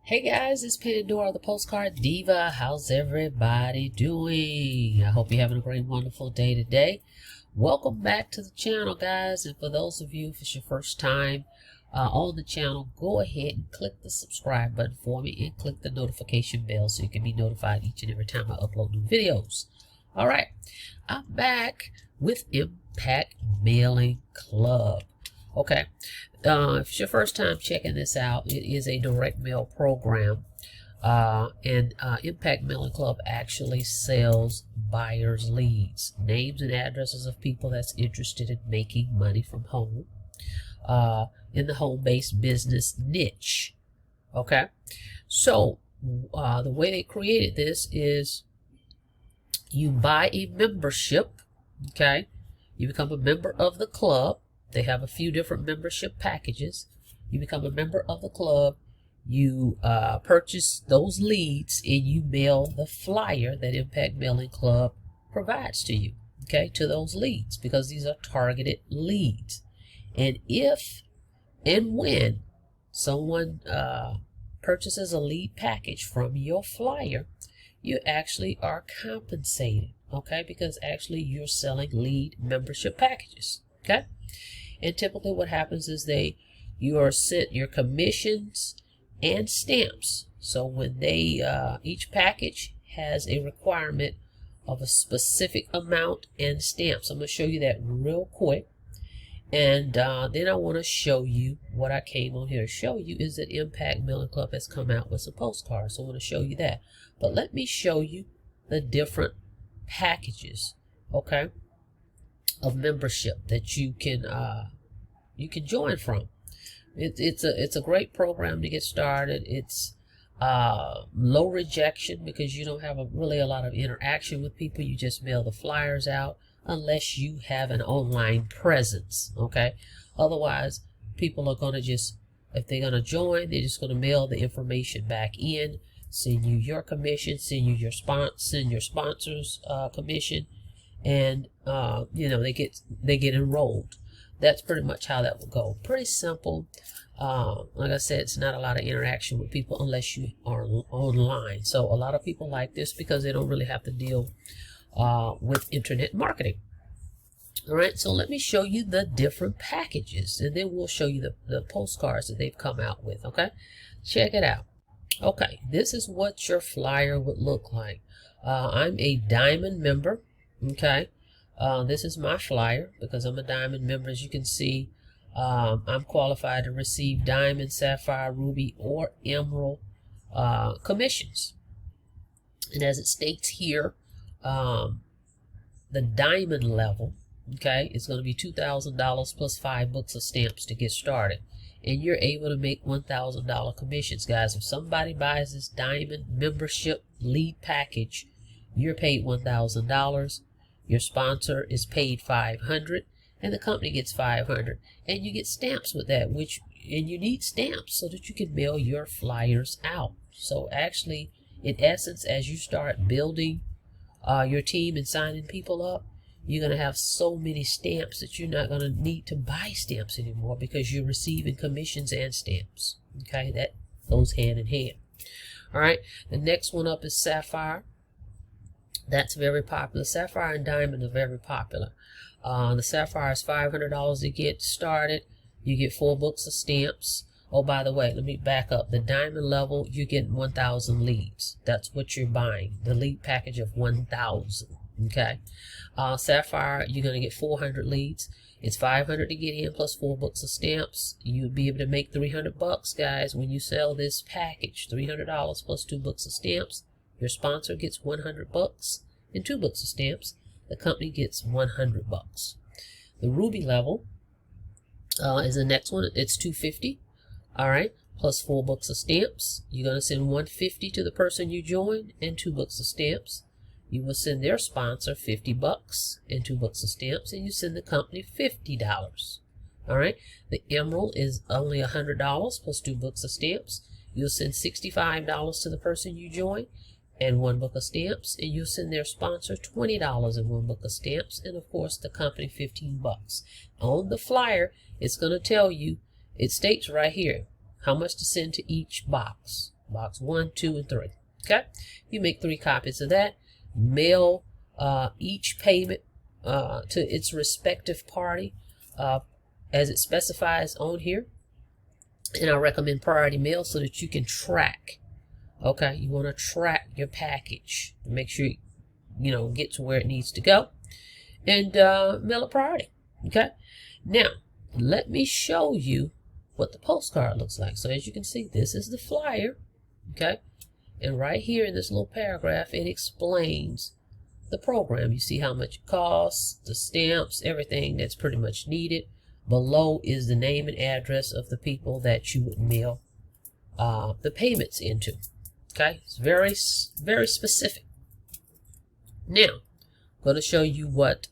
Hey guys, it's Pandora, the Postcard Diva. How's everybody doing? I hope you're having a great, wonderful day today. Welcome back to the channel, guys. And for those of you, if it's your first time on the channel, go ahead and click the subscribe button for me and click the notification bell so you can be notified each and every time I upload new videos. All right, I'm back with Impact Mailing Club. Okay, if it's your first time checking this out, it is a direct mail program, and Impact Mailing Club actually sells buyers leads, names and addresses of people that's interested in making money from home, in the home-based business niche. Okay, so the way they created this is you buy a membership. Okay, you become a member of the club. They have a few different membership packages. You become a member of the club, you purchase those leads, and you mail the flyer that Impact Mailing Club provides to you, okay, to those leads, because these are targeted leads. And if and when someone purchases a lead package from your flyer, you actually are compensated, okay, because actually you're selling lead membership packages, okay? And typically what happens is you are sent your commissions and stamps. So when they, each package has a requirement of a specific amount and stamps. I'm going to show you that real quick. And then I want to show you what I came on here to show you is that Impact Mailing Club has come out with some postcards. So I want to show you that. But let me show you the different packages, okay, of membership that you can join from. It's a great program to get started. It's low rejection because you don't have really a lot of interaction with people. You just mail the flyers out unless you have an online presence, okay? Otherwise, people are going to just, if they're going to join, they're just going to mail the information back in, send you your commission, send you your sponsor's commission, and you know, they get enrolled. That's pretty much how that will go. Pretty simple. Like I said, it's not a lot of interaction with people unless you are online. So a lot of people like this because they don't really have to deal with internet marketing. All right, so let me show you the different packages, and then we'll show you the postcards that they've come out with, okay? Check it out. Okay, this is what your flyer would look like. I'm a diamond member, okay? This is my flyer because I'm a diamond member. As you can see, I'm qualified to receive diamond, sapphire, ruby, or emerald commissions. And as it states here, the diamond level, okay, is going to be $2,000 plus 5 books of stamps to get started. And you're able to make $1,000 commissions, guys. If somebody buys this diamond membership lead package, you're paid $1,000. Your sponsor is paid $500, and the company gets $500, and you get stamps with that. And you need stamps so that you can mail your flyers out. So actually, in essence, as you start building your team and signing people up, you're going to have so many stamps that you're not going to need to buy stamps anymore because you're receiving commissions and stamps. Okay, that goes hand in hand. All right, the next one up is sapphire. That's very popular. Sapphire and diamond are very popular. The sapphire is $500 to get started. You get 4 books of stamps. Oh, by the way, let me back up. The diamond level, you get 1,000 leads. That's what you're buying. The lead package of 1,000. Okay. Sapphire, you're going to get 400 leads. It's $500 to get in plus 4 books of stamps. You'll be able to make $300, guys, when you sell this package. $300 plus 2 books of stamps. Your sponsor gets $100 and 2 books of stamps. The company gets $100. The ruby level is the next one. It's $250. All right, plus 4 books of stamps. You're going to send $150 to the person you join and 2 books of stamps. You will send their sponsor $50 and 2 books of stamps, and you send the company $50. All right, the emerald is only $100 plus 2 books of stamps. You'll send $65 to the person you join and 1 book of stamps, and you'll send their sponsor $20 and 1 book of stamps, and of course the company $15. On the flyer, it's going to tell you, it states right here how much to send to each box. Box 1, 2, and 3. Okay, you make 3 copies of that. Mail each payment to its respective party as it specifies on here. And I recommend priority mail so that you can track. Okay, you want to track your package. Make sure you get to where it needs to go. And mail it priority. Okay, now let me show you what the postcard looks like. So as you can see, this is the flyer. Okay, and right here in this little paragraph, it explains the program. You see how much it costs, the stamps, everything that's pretty much needed. Below is the name and address of the people that you would mail the payments into. Okay, it's very, very specific. Now, I'm going to show you what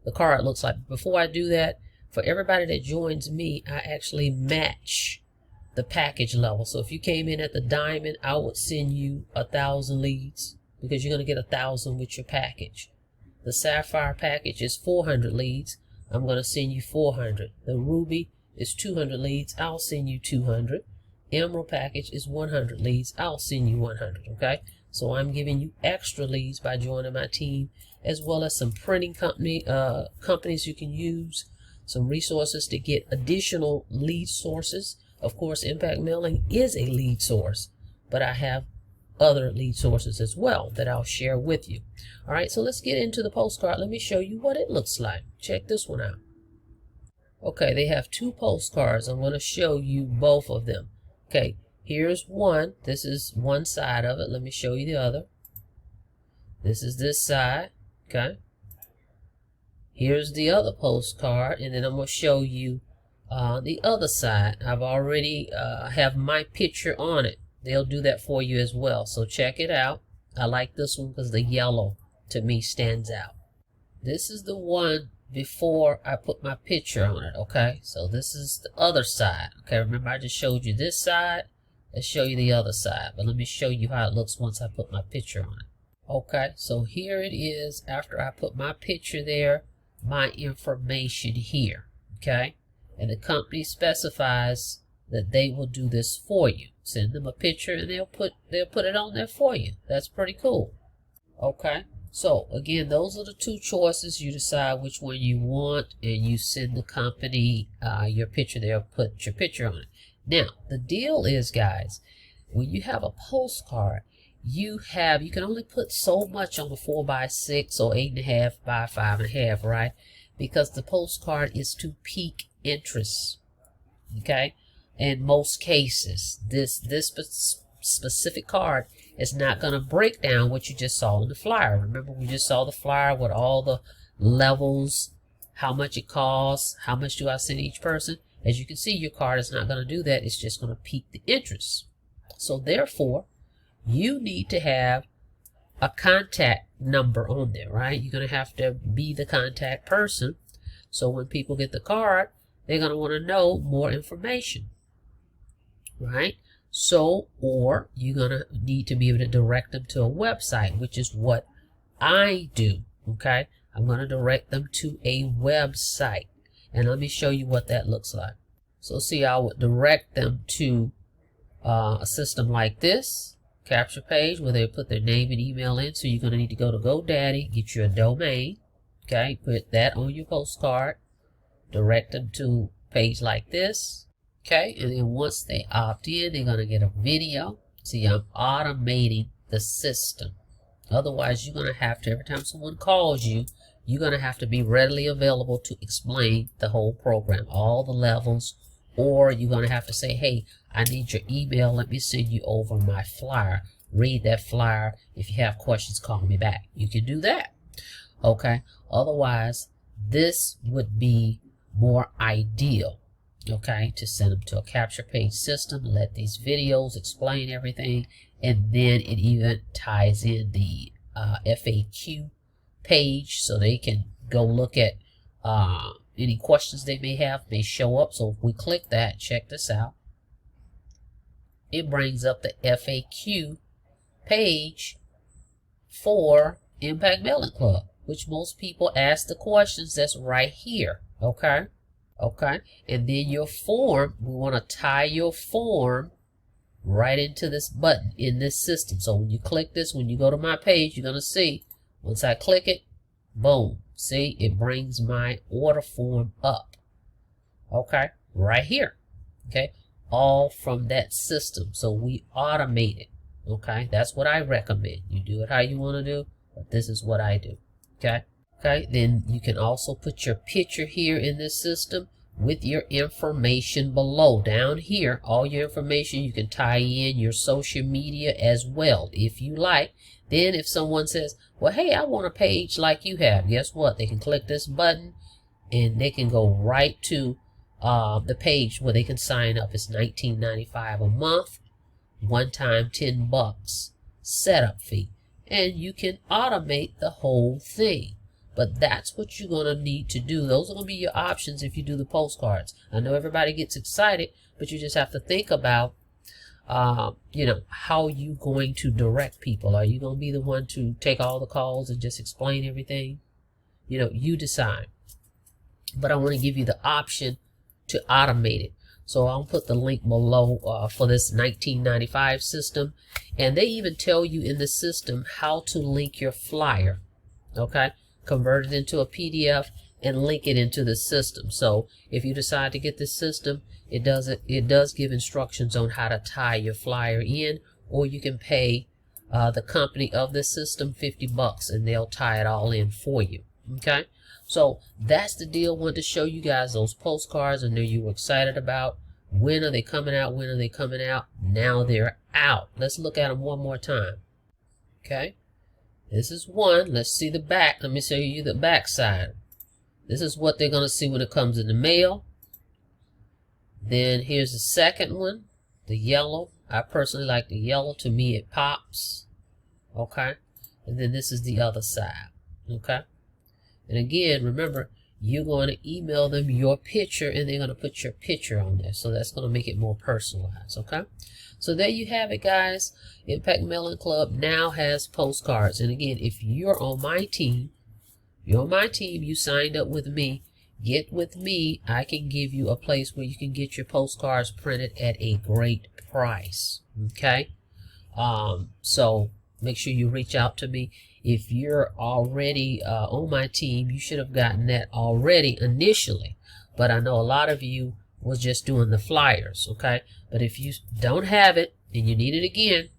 the card looks like. Before I do that, for everybody that joins me, I actually match the package level. So if you came in at the diamond, I would send you 1,000 leads because you're going to get 1,000 with your package. The sapphire package is 400 leads. I'm going to send you 400. The ruby is 200 leads. I'll send you 200. Emerald package is 100 leads. I'll send you 100. Okay, so I'm giving you extra leads by joining my team, as well as some printing companies you can use, some resources to get additional lead sources. Of course, impact mailing is a lead source, but I have other lead sources as well that I'll share with you. All right, so let's get into the postcard. Let me show you what it looks like. Check this one out. Okay, they have 2 postcards. I'm going to show you both of them. Okay, here's one. This is one side of it. Let me show you the other. This is this side. Okay, here's the other postcard, and then I'm going to show you the other side. I've already have my picture on it. They'll do that for you as well. So check it out. I like this one because the yellow to me stands out. This is the one before I put my picture on it. Okay, so this is the other side. Okay, remember I just showed you this side. Let's show you the other side, but let me show you how it looks once I put my picture on it. Okay, so here it is after I put my picture there, my information here. Okay, and the company specifies that they will do this for you. Send them a picture and they'll put it on there for you. That's pretty cool. Okay, so again, those are the 2 choices. You decide which one you want, and you send the company your picture. They'll put your picture on it. Now the deal is, guys, when you have a postcard, you can only put so much on a 4x6 or 8.5 by 5.5, right? Because the postcard is to peak interest. Okay, in most cases, this specific card is not going to break down what you just saw in the flyer. Remember, we just saw the flyer with all the levels, how much it costs, how much do I send each person. As you can see, your card is not going to do that. It's just going to peak the interest. So therefore, you need to have a contact number on there, right? You're going to have to be the contact person. So when people get the card, they're going to want to know more information, right? So, or you're going to need to be able to direct them to a website, which is what I do. Okay, I'm going to direct them to a website, and let me show you what that looks like. So see, I would direct them to a system like this, capture page, where they put their name and email in. So you're going to need to go to GoDaddy, get you a domain. Okay, put that on your postcard, direct them to a page like this. Okay, and then once they opt in, they're going to get a video. See, I'm automating the system. Otherwise, you're going to have to, every time someone calls you, you're going to have to be readily available to explain the whole program, all the levels, or you're going to have to say, hey, I need your email. Let me send you over my flyer. Read that flyer. If you have questions, call me back. You can do that. Okay, otherwise, this would be more ideal. Okay, to send them to a capture page system, let these videos explain everything, and then it even ties in the FAQ page so they can go look at any questions they may have, may show up. So if we click that, check this out, it brings up the FAQ page for Impact Mailing Club, which most people ask the questions that's right here. Okay, and then your form, we want to tie your form right into this button in this system. So when you click this, when you go to my page, you're going to see, once I click it, boom, see, it brings my order form up. Okay, right here. Okay, all from that system. So we automate it. Okay, that's what I recommend. You do it how you want to do, but this is what I do. Okay, then you can also put your picture here in this system with your information below. Down here, all your information, you can tie in your social media as well if you like. Then if someone says, well, hey, I want a page like you have, guess what? They can click this button and they can go right to the page where they can sign up. It's $19.95 a month, one time $10 setup fee, and you can automate the whole thing. But that's what you're going to need to do. Those are going to be your options if you do the postcards. I know everybody gets excited, but you just have to think about, you know, how you going to direct people. Are you going to be the one to take all the calls and just explain everything? You know, you decide. But I want to give you the option to automate it. So I'll put the link below for this $19.95 system. And they even tell you in the system how to link your flyer. Okay? Convert it into a PDF and link it into the system. So if you decide to get this system, it does give instructions on how to tie your flyer in, or you can pay the company of the system $50 and they'll tie it all in for you. Okay, so that's the deal. I wanted to show you guys those postcards. I know you were excited about when are they coming out, when are they coming out. Now they're out. Let's look at them one more time. Okay, this is one. Let's see the back. Let me show you the back side. This is what they're going to see when it comes in the mail. Then here's the second one, the yellow. I personally like the yellow. To me, it pops. Okay, and then this is the other side. Okay, and again, remember, you're going to email them your picture and they're going to put your picture on there. So that's going to make it more personalized. Okay, so there you have it, guys. Impact Mailing Club now has postcards. And again, if you're on my team, you signed up with me, get with me. I can give you a place where you can get your postcards printed at a great price. Okay, so make sure you reach out to me. If you're already on my team, you should have gotten that already initially. But I know a lot of you was just doing the flyers. Okay, but if you don't have it and you need it again,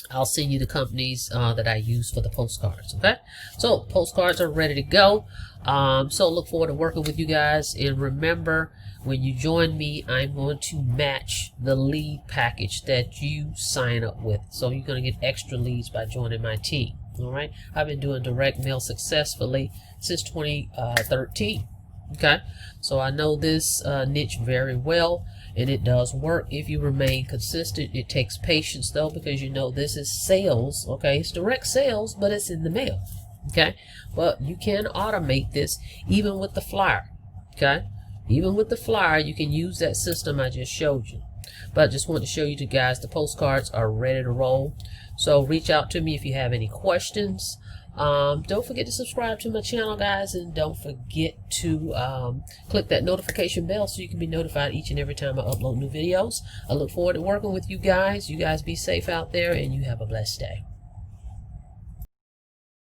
I'll send you the companies that I use for the postcards. Okay, so postcards are ready to go. So look forward to working with you guys. And remember, when you join me, I'm going to match the lead package that you sign up with. So you're going to get extra leads by joining my team. All right, I've been doing direct mail successfully since 2013. Okay, so I know this niche very well, and it does work if you remain consistent. It takes patience though, because you know this is sales. Okay, it's direct sales, but it's in the mail. Okay, but you can automate this even with the flyer. Okay, even with the flyer, you can use that system I just showed you. But I just want to show you guys the postcards are ready to roll. So reach out to me if you have any questions. Don't forget to subscribe to my channel, guys, and don't forget to click that notification bell so you can be notified each and every time I upload new videos. I look forward to working with you guys. You guys be safe out there, and you have a blessed day.